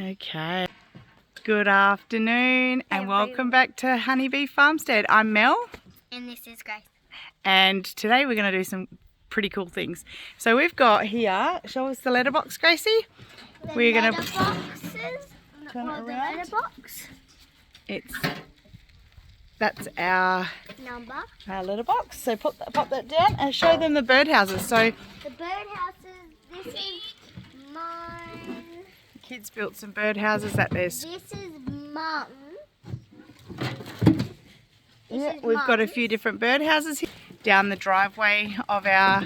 Okay. Good afternoon and welcome back to Honeybee Farmstead. I'm Mel. And this is Grace. And today we're going to do some pretty cool things. So we've got here, show us the letterbox, Gracie. We're going to turn it around. Letterbox. That's our Number. Our letterbox. So pop that down and show them the birdhouses. So The birdhouses, this is mine. kids built some birdhouses that there's. This is Mum. Yeah, we've got a few different birdhouses here down the driveway of our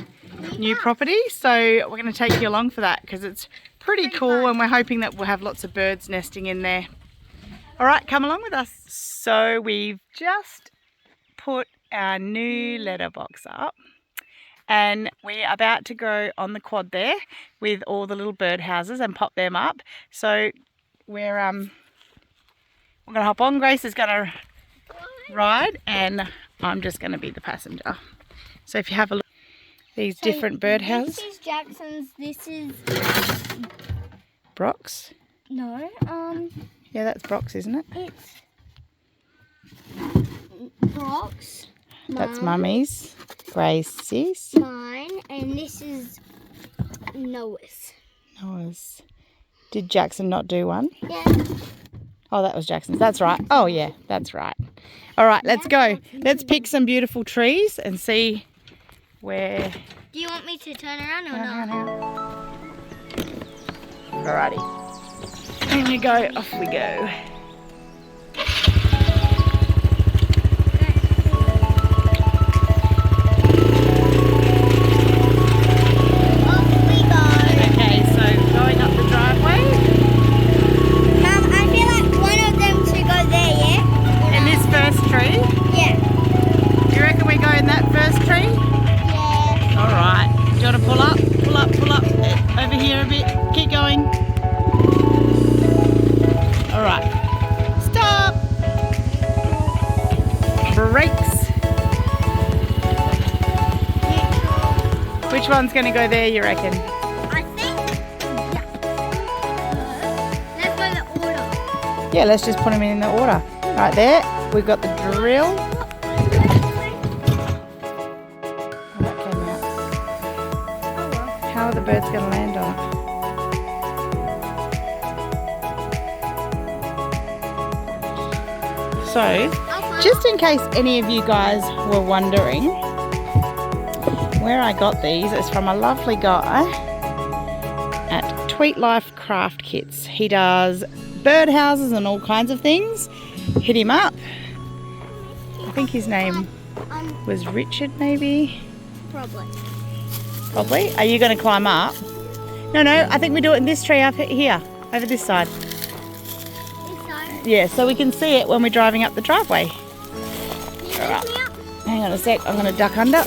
new property. So we're going to take you along for that because it's pretty cool fun. and we're hoping that we'll have lots of birds nesting in there. All right, come along with us. So we've just put our new letterbox up and we're about to go on the quad there with all the little birdhouses and pop them up. So we're going to hop on. Grace is going to ride and I'm just going to be the passenger. So if you have a look at these different birdhouses. This is Jackson's. This is Brock's. no. Yeah, that's Brock's, isn't it? It's Brock's. That's Mummy's. Gracie's. Mine, and this is Noah's. Noah's. Did Jackson not do one? Yeah. Oh, that was Jackson's. That's right. Oh, yeah, that's right. All right, let's go. Let's pick some beautiful trees and see where. Do you want me to turn around or No, not? no, no. Alrighty. In we go. Off we go. Off we go. Okay, so going up the driveway. Mum, I feel like one of them should go there, yeah? In this first tree. Yeah. Do you reckon we go in that first tree? Yeah. All right. Do you want to pull up? Pull up, pull up. Over here a bit. Keep going. All right. Stop. Brakes. Which one's going to go there, you reckon? I think. Let's go the order. Yeah, let's just put them in the order. Right there. We've got the drill. Oh, that came out. How are the birds going to land on it? So, just in case any of you guys were wondering where I got these, it's from a lovely guy at Tweet Life Craft Kits. He does birdhouses and all kinds of things. Hit him up. I think his name was Richard, maybe? Probably. Are you going to climb up? No, I think we do it in this tree up here, over this side. Yeah, so we can see it when we're driving up the driveway. Alright. Hang on a sec, I'm going to duck under.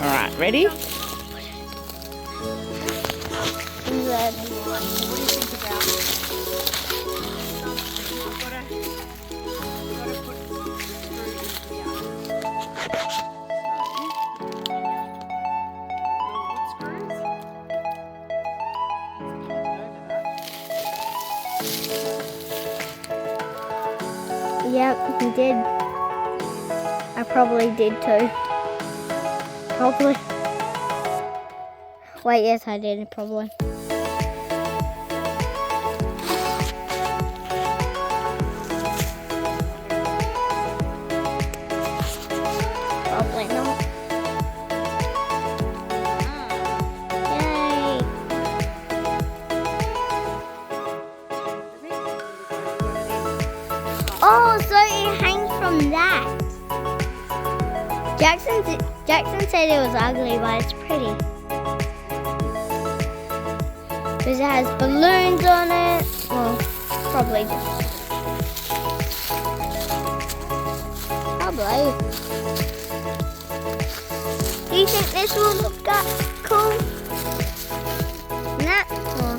Alright, ready? What do you think about Yep, he did. I probably did too. Probably. Wait, yes, I did, probably. Probably not. Yay! Oh, so it hangs from that. Jackson said it was ugly, but it's pretty. Because it has balloons on it. Well, probably just. Probably. Do you think this will look cool? Nah. Oh.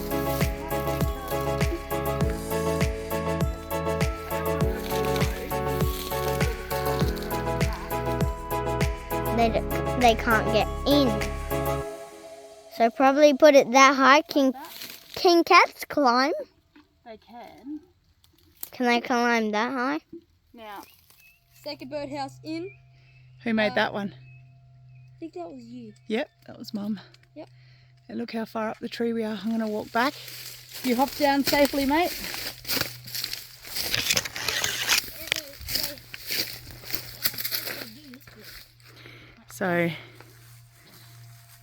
They can't get in. So probably put it that high. Can cats climb? They can. Can they climb that high? Now, second birdhouse in. Who made that one? I think that was you. Yep, that was Mum. Yep. And look how far up the tree we are. I'm going to walk back. You hop down safely, mate. So,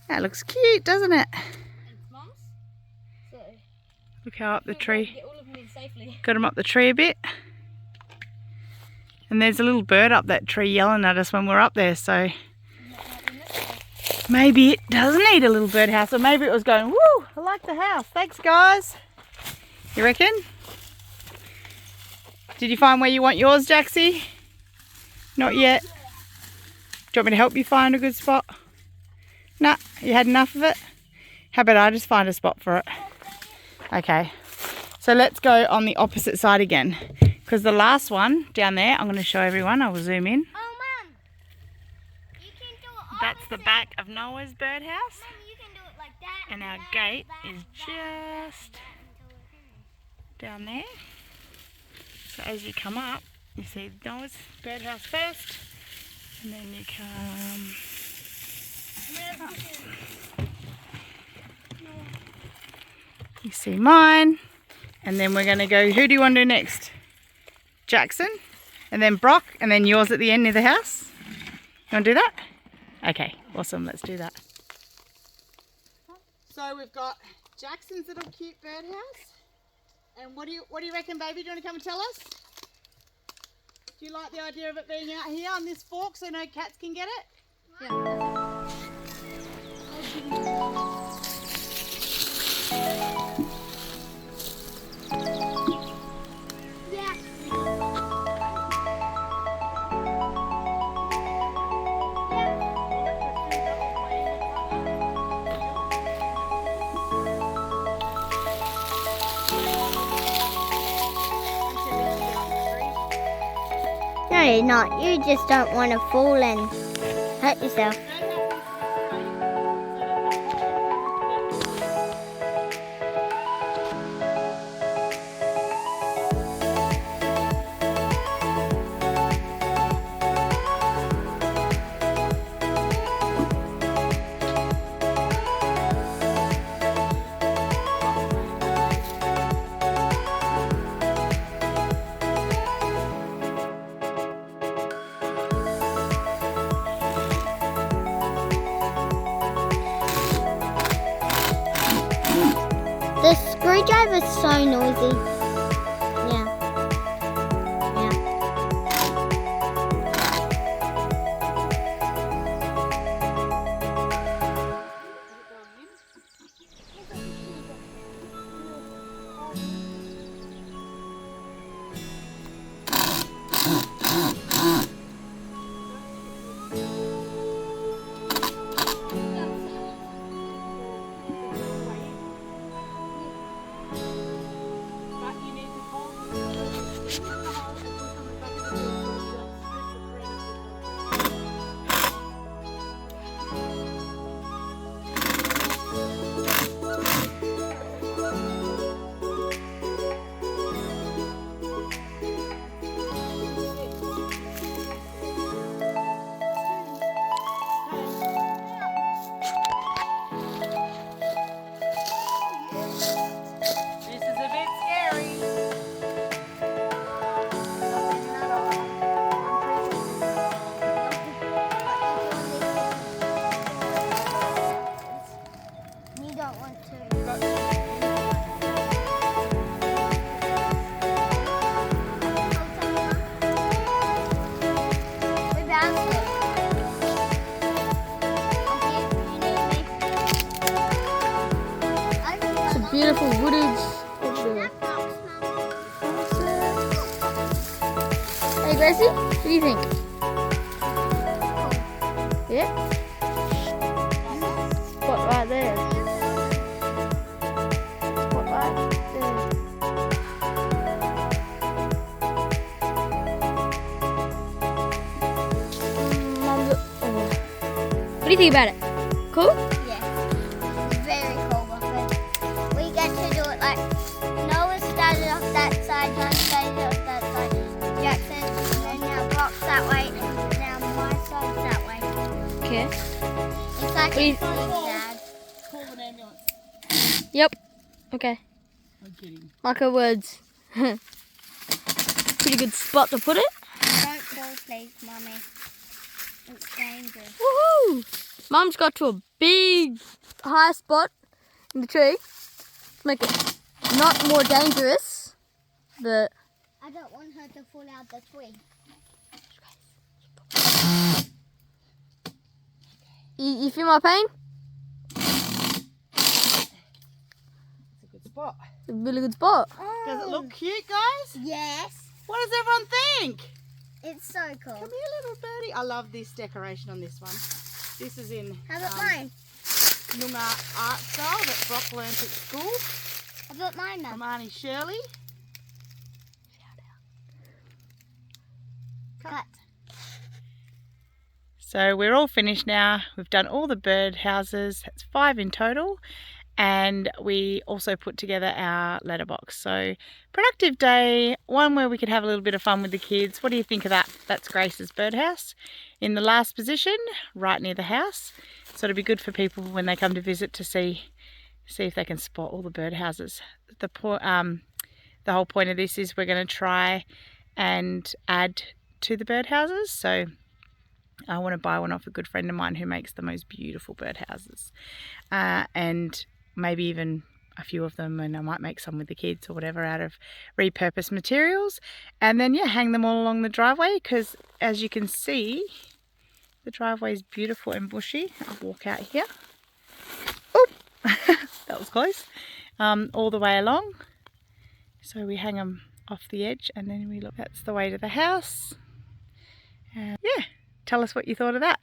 that looks cute, doesn't it? It's Mum's. So, Look how up the tree. get all of them in safely. Got them up the tree a bit. And there's a little bird up that tree yelling at us when we're up there, so maybe it does need a little birdhouse, or maybe it was going, woo, I like the house. Thanks, guys. You reckon? Did you find where you want yours, Jaxie? Not yet. Do you want me to help you find a good spot? Nah, you had enough of it? How about I just find a spot for it? Okay. So let's go on the opposite side again. Because the last one down there, I'm going to show everyone. I will zoom in. Oh, Mum. You can do it That's the back of Noah's birdhouse. Mum, you can do it like that. And our gate is just down there. So as you come up, you see Noah's birdhouse first. And then you come up. You see mine. And then we're going to go, who do you want to do next? Jackson, and then Brock, and then yours at the end near the house. You want to do that? Okay, awesome. Let's do that. So we've got Jackson's little cute birdhouse. And what do you reckon, baby? Do you want to come and tell us? Do you like the idea of it being out here on this fork so no cats can get it? Yeah. No, you're not. You just don't want to fall and hurt yourself. The screwdriver's so noisy. Yeah. Beautiful woodage over there. Hey Gracie, what do you think? Yeah? Spot right there. Spot right there. What do you think about it? Cool? Yeah. Please. Dad. Call an ambulance. Yep. Okay. I'm kidding. Mark our words. Pretty good spot to put it. Don't fall, please, Mummy. It's dangerous. Woohoo! Mum's got to a big high spot in the tree to make it not more dangerous, but I don't want her to fall out the tree. you feel my pain? It's a good spot. It's a really good spot. Does it look cute, guys? Yes. What does everyone think? It's so cool. Come here, little birdie. I love this decoration on this one. This is in How about mine? Noongar art style that Brock learnt at school How about mine, from Mum? Auntie Shirley. Cut. So we're all finished now. We've done all the bird houses. That's 5 in total. And we also put together our letterbox. So productive day, one where we could have a little bit of fun with the kids. What do you think of that? That's Grace's birdhouse in the last position, right near the house. So it'll be good for people when they come to visit to see if they can spot all the birdhouses. The whole point of this is we're going to try and add to the birdhouses. So I want to buy one off a good friend of mine who makes the most beautiful birdhouses, and maybe even a few of them, and I might make some with the kids or whatever out of repurposed materials, and then hang them all along the driveway, because as you can see the driveway is beautiful and bushy. I'll walk out here. Oop. That was close. All the way along, so we hang them off the edge and then we look. That's the way to the house. Yeah, tell us what you thought of that.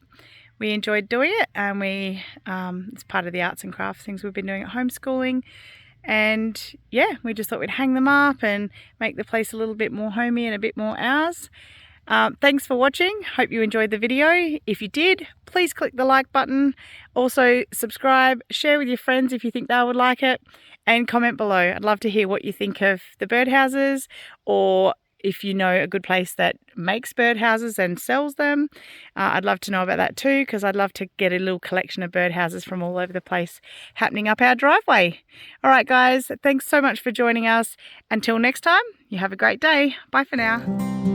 We enjoyed doing it, and it's part of the arts and crafts things we've been doing at homeschooling, and yeah, we just thought we'd hang them up and make the place a little bit more homey and a bit more ours. Thanks for watching. Hope you enjoyed the video. If you did, please click the like button. Also subscribe, share with your friends if you think they would like it, and comment below. I'd love to hear what you think of the birdhouses, or if you know a good place that makes birdhouses and sells them. I'd love to know about that too, because I'd love to get a little collection of birdhouses from all over the place happening up our driveway. All right, guys, thanks so much for joining us. Until next time, you have a great day. Bye for now.